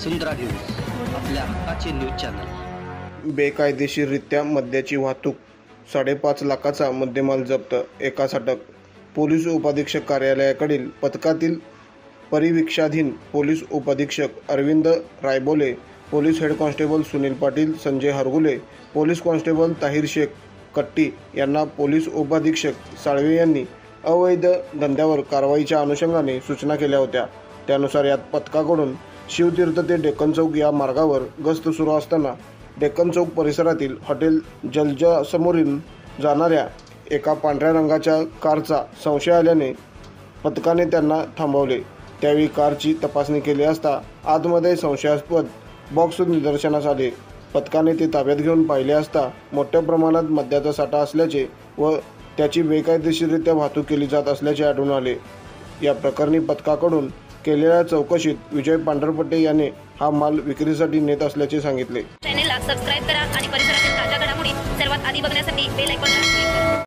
वसुंधरा news, आपल्या हक्काचे news channel. बेकायदेशीररित्या मद्याची वाहतूक, 5.5 लाखाचा मुद्देमाल जप्त, एकास अटक। पोलीस उपअधीक्षक कार्यालयाकडील पथकातील परिवीक्षाधीन पोलीस उपअधीक्षक Arvind Raibole, police head constable Sunil Patil, Sanjay Hargule, police constable Tahir Shaikh Katti यांना पोलीस उपअधीक्षक साळवे यांनी अवैध धंद्यावर कारवाईच्या अनुषंगाने सूचना केल्या होत्या। त्यानुसार या पथकाकडून शिवतीर्थ ते डेक्कन चौक या मार्गावर गस्त सुरू असताना डेक्कन चौक परिसरातील हॉटेल जलजा समोरून जाणाऱ्या एका पांढऱ्या रंगाच्या कारचा संशय आल्याने पथकाने त्यांना थांबवले। त्यावेळी कारची तपासणी केली असता आतमध्ये संशयास्पद बॉक्स निदर्शनास आले। पथकाने ते ताब्यात घेऊन पाहिले असता मोठ्या प्रमाणात मद्याचा साठा असल्याचे व त्याची बेकायदेशीररित्या वाहतूक केली जात असल्याचे आढळून आले। या प्रकरणी पथकाकडून केलेल्या चौकशीत विजय पांढरपट्टे याने हा माल विक्रीसाठी नेत असल्याचे सांगितले। चॅनलला सबस्क्राइब करा आणि परिसरातील ताज्या घडामोडी सर्वात आधी बघण्यासाठी बेल आयकॉनला क्लिक करा।